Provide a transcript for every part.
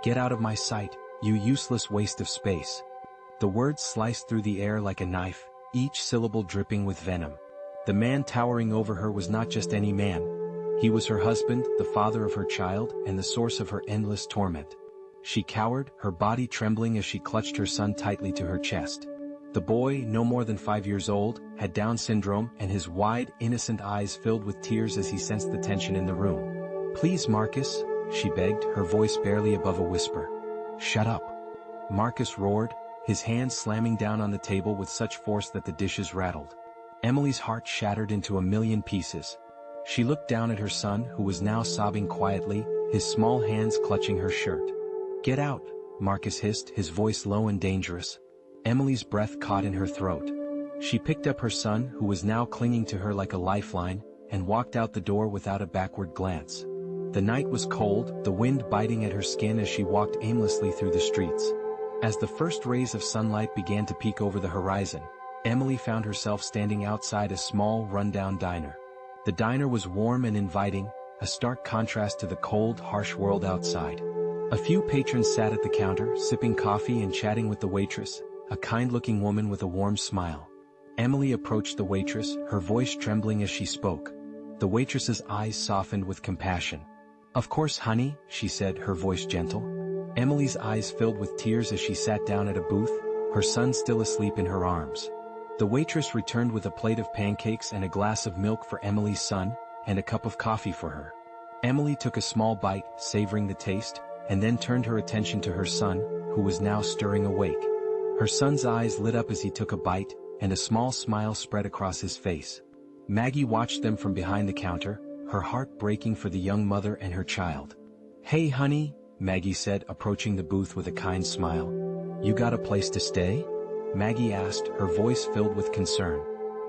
Get out of my sight, you useless waste of space. The words sliced through the air like a knife, each syllable dripping with venom. The man towering over her was not just any man. He was her husband, the father of her child, and the source of her endless torment. She cowered, her body trembling as she clutched her son tightly to her chest. The boy, no more than 5 years old, had Down syndrome, and his wide, innocent eyes filled with tears as he sensed the tension in the room. "Please, Marcus," she begged, her voice barely above a whisper. "Shut up." Marcus roared, his hands slamming down on the table with such force that the dishes rattled. Emily's heart shattered into a million pieces. She looked down at her son, who was now sobbing quietly, his small hands clutching her shirt. "Get out," Marcus hissed, his voice low and dangerous. Emily's breath caught in her throat. She picked up her son, who was now clinging to her like a lifeline, and walked out the door without a backward glance. The night was cold, the wind biting at her skin as she walked aimlessly through the streets. As the first rays of sunlight began to peek over the horizon, Emily found herself standing outside a small, rundown diner. The diner was warm and inviting, a stark contrast to the cold, harsh world outside. A few patrons sat at the counter, sipping coffee and chatting with the waitress, a kind-looking woman with a warm smile. Emily approached the waitress, her voice trembling as she spoke. The waitress's eyes softened with compassion. "Of course, honey," she said, her voice gentle. Emily's eyes filled with tears as she sat down at a booth, her son still asleep in her arms. The waitress returned with a plate of pancakes and a glass of milk for Emily's son, and a cup of coffee for her. Emily took a small bite, savoring the taste, and then turned her attention to her son, who was now stirring awake. Her son's eyes lit up as he took a bite, and a small smile spread across his face. Maggie watched them from behind the counter, her heart breaking for the young mother and her child. "Hey honey," Maggie said, approaching the booth with a kind smile. "You got a place to stay?" Maggie asked, her voice filled with concern.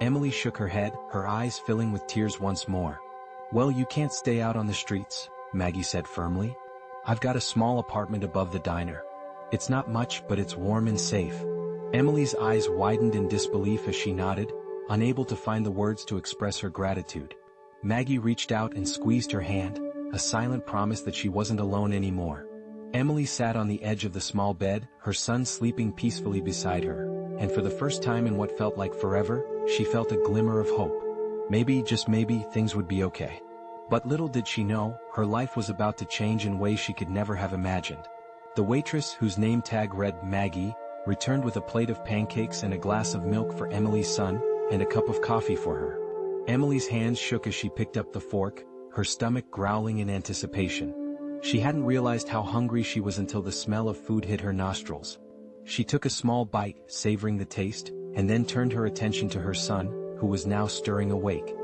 Emily shook her head, her eyes filling with tears once more. "Well, you can't stay out on the streets," Maggie said firmly. "I've got a small apartment above the diner. It's not much, but it's warm and safe." Emily's eyes widened in disbelief as she nodded, unable to find the words to express her gratitude. Maggie reached out and squeezed her hand, a silent promise that she wasn't alone anymore. Emily sat on the edge of the small bed, her son sleeping peacefully beside her, and for the first time in what felt like forever, she felt a glimmer of hope. Maybe, just maybe, things would be okay. But little did she know, her life was about to change in ways she could never have imagined. The waitress, whose name tag read Maggie, returned with a plate of pancakes and a glass of milk for Emily's son, and a cup of coffee for her. Emily's hands shook as she picked up the fork, her stomach growling in anticipation. She hadn't realized how hungry she was until the smell of food hit her nostrils. She took a small bite, savoring the taste, and then turned her attention to her son, who was now stirring awake.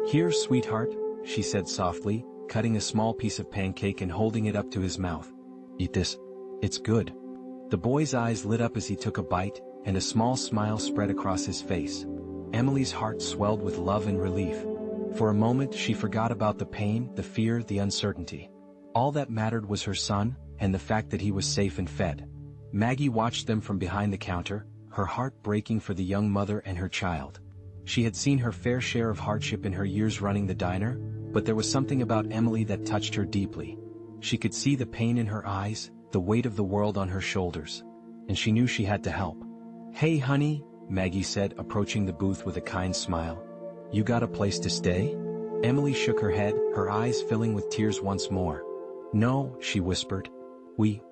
"Here, sweetheart," she said softly, cutting a small piece of pancake and holding it up to his mouth. "Eat this. It's good." The boy's eyes lit up as he took a bite, and a small smile spread across his face. Emily's heart swelled with love and relief. For a moment she forgot about the pain, the fear, the uncertainty. All that mattered was her son, and the fact that he was safe and fed. Maggie watched them from behind the counter, her heart breaking for the young mother and her child. She had seen her fair share of hardship in her years running the diner, but there was something about Emily that touched her deeply. She could see the pain in her eyes, the weight of the world on her shoulders. And she knew she had to help. "Hey honey," Maggie said, approaching the booth with a kind smile. "You got a place to stay?" Emily shook her head, her eyes filling with tears once more. "No," she whispered. We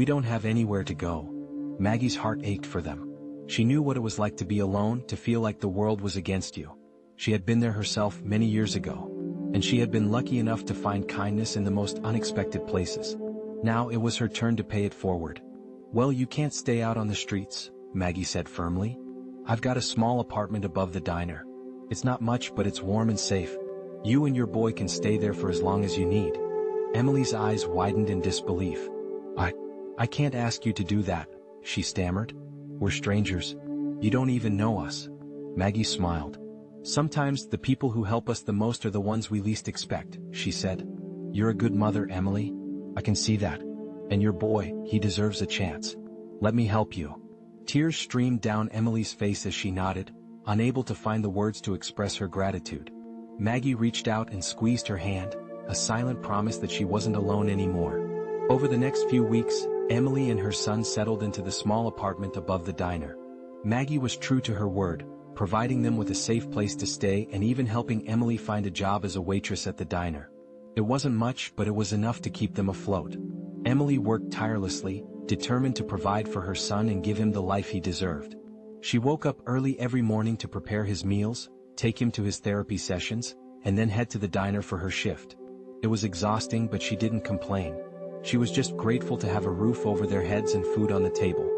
don't have anywhere to go." Maggie's heart ached for them. She knew what it was like to be alone, to feel like the world was against you. She had been there herself many years ago. And she had been lucky enough to find kindness in the most unexpected places. Now it was her turn to pay it forward. "Well, you can't stay out on the streets," Maggie said firmly. "I've got a small apartment above the diner. It's not much, but it's warm and safe. You and your boy can stay there for as long as you need." Emily's eyes widened in disbelief. I can't ask you to do that," she stammered. "We're strangers. You don't even know us." Maggie smiled. "Sometimes the people who help us the most are the ones we least expect," she said. "You're a good mother, Emily. I can see that. And your boy, he deserves a chance. Let me help you." Tears streamed down Emily's face as she nodded, unable to find the words to express her gratitude. Maggie reached out and squeezed her hand, a silent promise that she wasn't alone anymore. Over the next few weeks, Emily and her son settled into the small apartment above the diner. Maggie was true to her word, providing them with a safe place to stay and even helping Emily find a job as a waitress at the diner. It wasn't much, but it was enough to keep them afloat. Emily worked tirelessly, determined to provide for her son and give him the life he deserved. She woke up early every morning to prepare his meals, take him to his therapy sessions, and then head to the diner for her shift. It was exhausting, but she didn't complain. She was just grateful to have a roof over their heads and food on the table.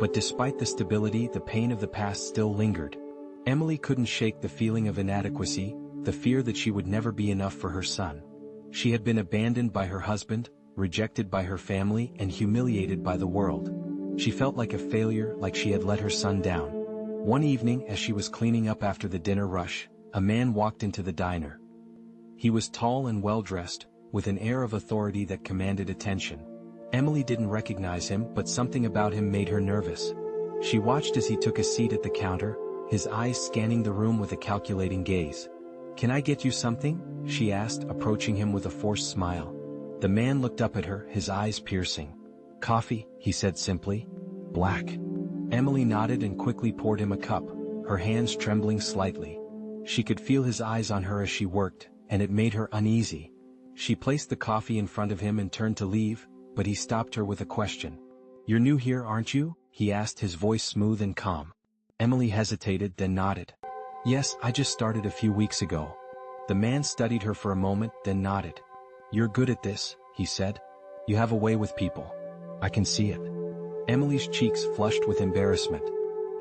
But despite the stability, the pain of the past still lingered. Emily couldn't shake the feeling of inadequacy, the fear that she would never be enough for her son. She had been abandoned by her husband, rejected by her family, and humiliated by the world. She felt like a failure, like she had let her son down. One evening, as she was cleaning up after the dinner rush, a man walked into the diner. He was tall and well-dressed, with an air of authority that commanded attention. Emily didn't recognize him, but something about him made her nervous. She watched as he took a seat at the counter, his eyes scanning the room with a calculating gaze. "Can I get you something?" she asked, approaching him with a forced smile. The man looked up at her, his eyes piercing. "Coffee," he said simply. "Black." Emily nodded and quickly poured him a cup, her hands trembling slightly. She could feel his eyes on her as she worked, and it made her uneasy. She placed the coffee in front of him and turned to leave, but he stopped her with a question. "You're new here, aren't you?" he asked, his voice smooth and calm. Emily hesitated, then nodded. "Yes, I just started a few weeks ago." The man studied her for a moment, then nodded. "You're good at this," he said. "You have a way with people. I can see it." Emily's cheeks flushed with embarrassment.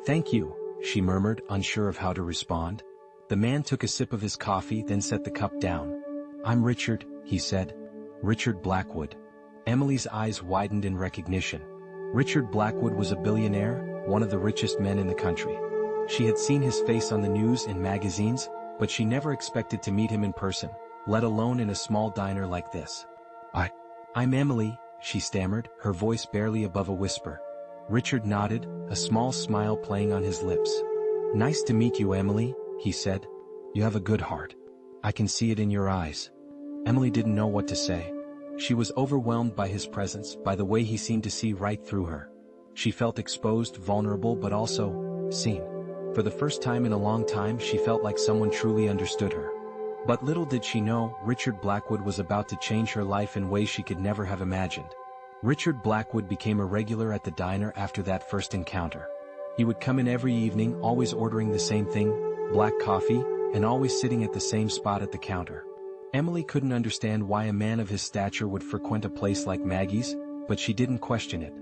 "Thank you," she murmured, unsure of how to respond. The man took a sip of his coffee, then set the cup down. "I'm Richard," he said. "Richard Blackwood." Emily's eyes widened in recognition. Richard Blackwood was a billionaire, one of the richest men in the country. She had seen his face on the news and magazines, but she never expected to meet him in person, let alone in a small diner like this. I'm Emily," she stammered, her voice barely above a whisper. Richard nodded, a small smile playing on his lips. "Nice to meet you, Emily," he said. "You have a good heart. I can see it in your eyes." Emily didn't know what to say. She was overwhelmed by his presence, by the way he seemed to see right through her. She felt exposed, vulnerable, but also seen. For the first time in a long time, she felt like someone truly understood her. But little did she know, Richard Blackwood was about to change her life in ways she could never have imagined. Richard Blackwood became a regular at the diner after that first encounter. He would come in every evening, always ordering the same thing, black coffee, and always sitting at the same spot at the counter. Emily couldn't understand why a man of his stature would frequent a place like Maggie's, but she didn't question it.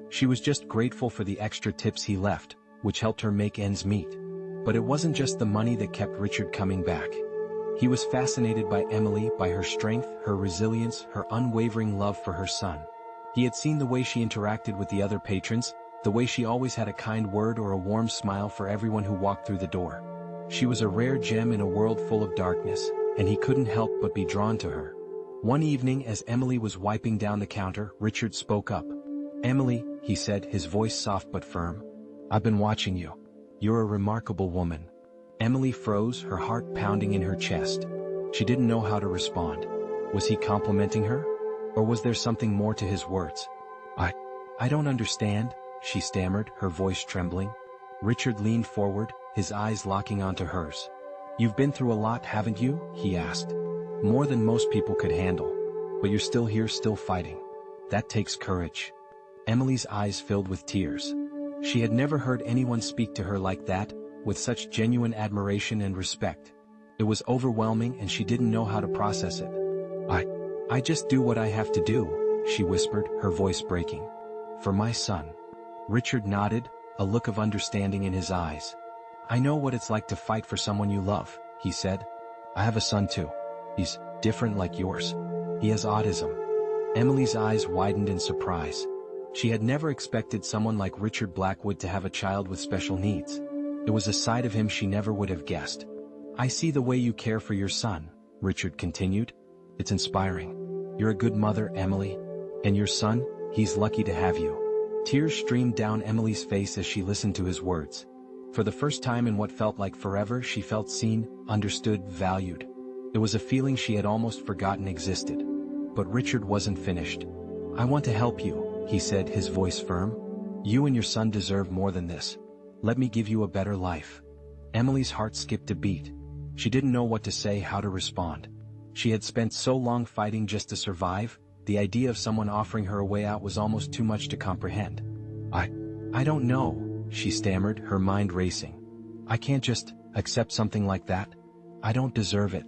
She was just grateful for the extra tips he left, which helped her make ends meet. But it wasn't just the money that kept Richard coming back. He was fascinated by Emily, by her strength, her resilience, her unwavering love for her son. He had seen the way she interacted with the other patrons, the way she always had a kind word or a warm smile for everyone who walked through the door. She was a rare gem in a world full of darkness, and he couldn't help but be drawn to her. One evening, as Emily was wiping down the counter, Richard spoke up. "Emily," he said, his voice soft but firm. "I've been watching you. You're a remarkable woman." Emily froze, her heart pounding in her chest. She didn't know how to respond. Was he complimenting her? Or was there something more to his words? I don't understand," she stammered, her voice trembling. Richard leaned forward, his eyes locking onto hers. "You've been through a lot, haven't you?" he asked. "More than most people could handle. But you're still here, still fighting. That takes courage." Emily's eyes filled with tears. She had never heard anyone speak to her like that, with such genuine admiration and respect. It was overwhelming and she didn't know how to process it. I just do what I have to do," she whispered, her voice breaking. "For my son." Richard nodded, a look of understanding in his eyes. "I know what it's like to fight for someone you love," he said. "I have a son too. He's different like yours. He has autism." Emily's eyes widened in surprise. She had never expected someone like Richard Blackwood to have a child with special needs. It was a side of him she never would have guessed. "I see the way you care for your son," Richard continued. "It's inspiring. You're a good mother, Emily. And your son, he's lucky to have you." Tears streamed down Emily's face as she listened to his words. For the first time in what felt like forever, she felt seen, understood, valued. It was a feeling she had almost forgotten existed. But Richard wasn't finished. I want to help you, he said, his voice firm. You and your son deserve more than this. Let me give you a better life. Emily's heart skipped a beat. She didn't know what to say, how to respond. She had spent so long fighting just to survive, the idea of someone offering her a way out was almost too much to comprehend. I don't know, she stammered, her mind racing. I can't just accept something like that. I don't deserve it.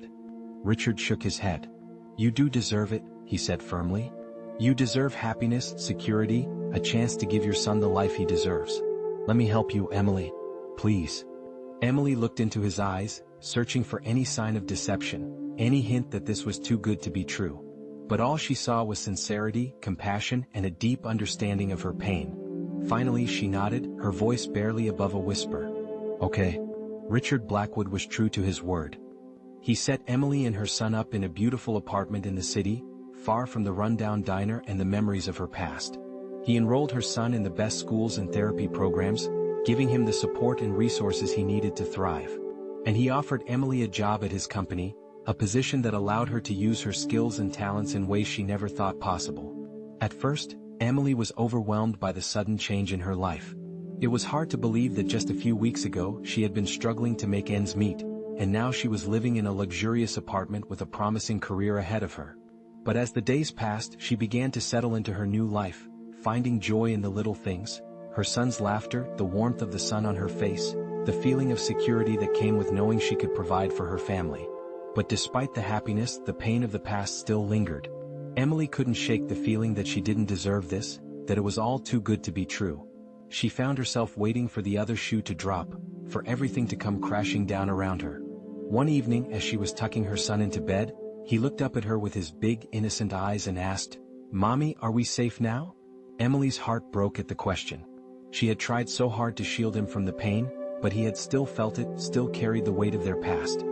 Richard shook his head. You do deserve it, he said firmly. You deserve happiness, security, a chance to give your son the life he deserves. Let me help you, Emily. Please. Emily looked into his eyes, searching for any sign of deception, any hint that this was too good to be true. But all she saw was sincerity, compassion, and a deep understanding of her pain. Finally she nodded, her voice barely above a whisper. Okay. Richard Blackwood was true to his word. He set Emily and her son up in a beautiful apartment in the city, far from the rundown diner and the memories of her past. He enrolled her son in the best schools and therapy programs, giving him the support and resources he needed to thrive. And he offered Emily a job at his company, a position that allowed her to use her skills and talents in ways she never thought possible. At first, Emily was overwhelmed by the sudden change in her life. It was hard to believe that just a few weeks ago she had been struggling to make ends meet, and now she was living in a luxurious apartment with a promising career ahead of her. But as the days passed, she began to settle into her new life, finding joy in the little things, her son's laughter, the warmth of the sun on her face, the feeling of security that came with knowing she could provide for her family. But despite the happiness, the pain of the past still lingered. Emily couldn't shake the feeling that she didn't deserve this, that it was all too good to be true. She found herself waiting for the other shoe to drop, for everything to come crashing down around her. One evening, as she was tucking her son into bed, he looked up at her with his big, innocent eyes and asked, "Mommy, are we safe now?" Emily's heart broke at the question. She had tried so hard to shield him from the pain, but he had still felt it, still carried the weight of their past.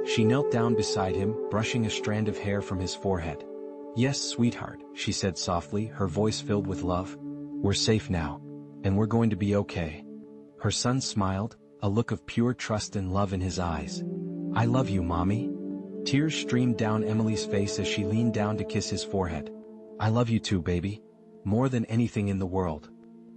She knelt down beside him, brushing a strand of hair from his forehead. "Yes, sweetheart," she said softly, her voice filled with love. "We're safe now. And we're going to be okay." Her son smiled, a look of pure trust and love in his eyes. "I love you, Mommy." Tears streamed down Emily's face as she leaned down to kiss his forehead. "I love you too, baby. More than anything in the world."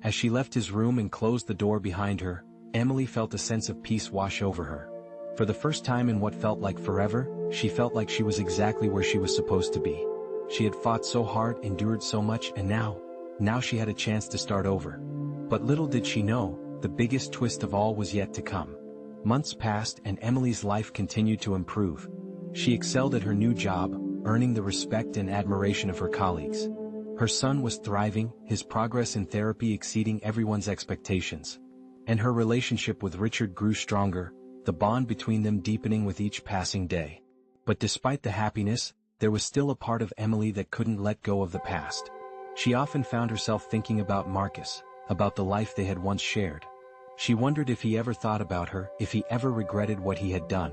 As she left his room and closed the door behind her, Emily felt a sense of peace wash over her. For the first time in what felt like forever, she felt like she was exactly where she was supposed to be. She had fought so hard, endured so much, and now she had a chance to start over. But little did she know, the biggest twist of all was yet to come. Months passed and Emily's life continued to improve. She excelled at her new job, earning the respect and admiration of her colleagues. Her son was thriving, his progress in therapy exceeding everyone's expectations. And her relationship with Richard grew stronger, the bond between them deepening with each passing day. But despite the happiness, there was still a part of Emily that couldn't let go of the past. She often found herself thinking about Marcus, about the life they had once shared. She wondered if he ever thought about her, if he ever regretted what he had done.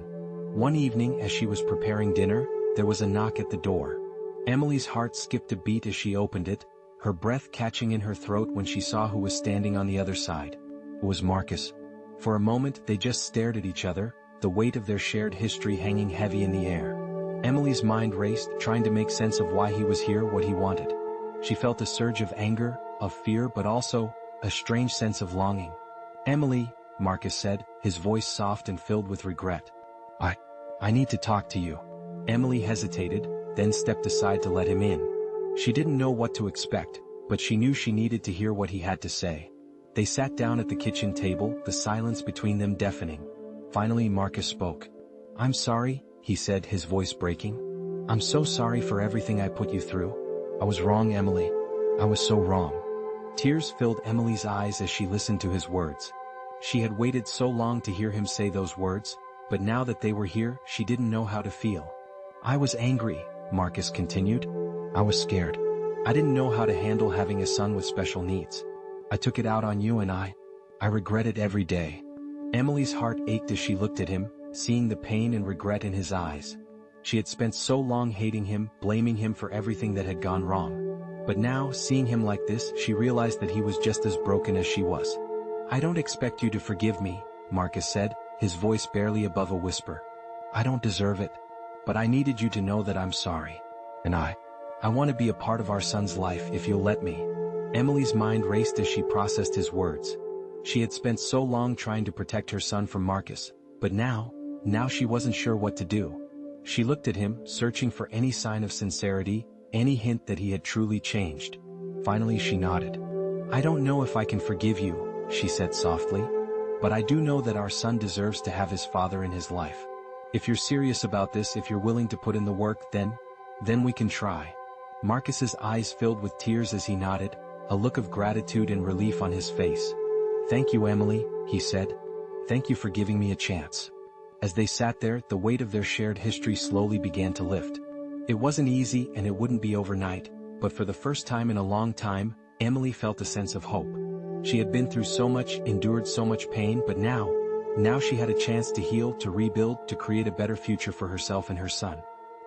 One evening, as she was preparing dinner, there was a knock at the door. Emily's heart skipped a beat as she opened it, her breath catching in her throat when she saw who was standing on the other side. It was Marcus. For a moment they just stared at each other, the weight of their shared history hanging heavy in the air. Emily's mind raced, trying to make sense of why he was here, what he wanted. She felt a surge of anger, of fear, but also a strange sense of longing. "Emily," Marcus said, his voice soft and filled with regret. I need to talk to you." Emily hesitated, then stepped aside to let him in. She didn't know what to expect, but she knew she needed to hear what he had to say. They sat down at the kitchen table, the silence between them deafening. Finally Marcus spoke. "I'm sorry," he said, his voice breaking. "I'm so sorry for everything I put you through. I was wrong, Emily. I was so wrong." Tears filled Emily's eyes as she listened to his words. She had waited so long to hear him say those words, but now that they were here, she didn't know how to feel. "I was angry," Marcus continued. "I was scared. I didn't know how to handle having a son with special needs. I took it out on you and I regret it every day." Emily's heart ached as she looked at him, seeing the pain and regret in his eyes. She had spent so long hating him, blaming him for everything that had gone wrong. But now, seeing him like this, she realized that he was just as broken as she was. "I don't expect you to forgive me," Marcus said, his voice barely above a whisper. "I don't deserve it. But I needed you to know that I'm sorry. And I I want to be a part of our son's life if you'll let me. Emily's mind raced as she processed his words. She had spent so long trying to protect her son from Marcus, but now she wasn't sure what to do. She looked at him, searching for any sign of sincerity, any hint that he had truly changed. Finally she nodded. I don't know if I can forgive you, she said softly, but I do know that our son deserves to have his father in his life. If you're serious about this, if you're willing to put in the work, then we can try. Marcus's eyes filled with tears as he nodded, a look of gratitude and relief on his face. Thank you, Emily, he said. Thank you for giving me a chance. As they sat there, the weight of their shared history slowly began to lift. It wasn't easy and it wouldn't be overnight, but for the first time in a long time, Emily felt a sense of hope. She had been through so much, endured so much pain, but now she had a chance to heal, to rebuild, to create a better future for herself and her son.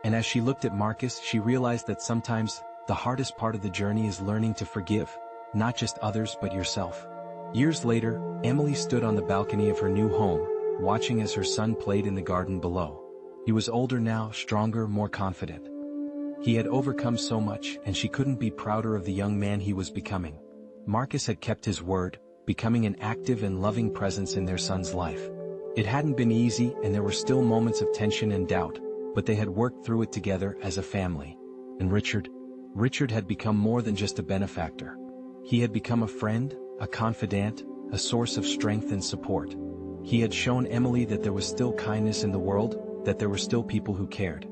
And as she looked at Marcus, she realized that sometimes the hardest part of the journey is learning to forgive, not just others but yourself. Years later, Emily stood on the balcony of her new home, watching as her son played in the garden below. He was older now, stronger, more confident. He had overcome so much, and she couldn't be prouder of the young man he was becoming. Marcus had kept his word, becoming an active and loving presence in their son's life. It hadn't been easy, and there were still moments of tension and doubt, but they had worked through it together as a family. And Richard had become more than just a benefactor. He had become a friend, a confidant, a source of strength and support. He had shown Emily that there was still kindness in the world, that there were still people who cared.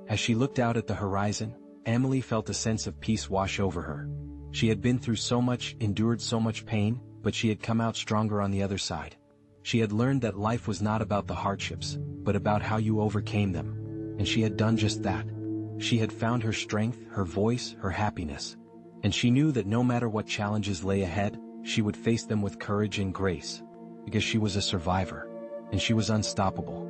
As she looked out at the horizon, Emily felt a sense of peace wash over her. She had been through so much, endured so much pain, but she had come out stronger on the other side. She had learned that life was not about the hardships, but about how you overcame them. And she had done just that. She had found her strength, her voice, her happiness. And she knew that no matter what challenges lay ahead, she would face them with courage and grace. Because she was a survivor. And she was unstoppable.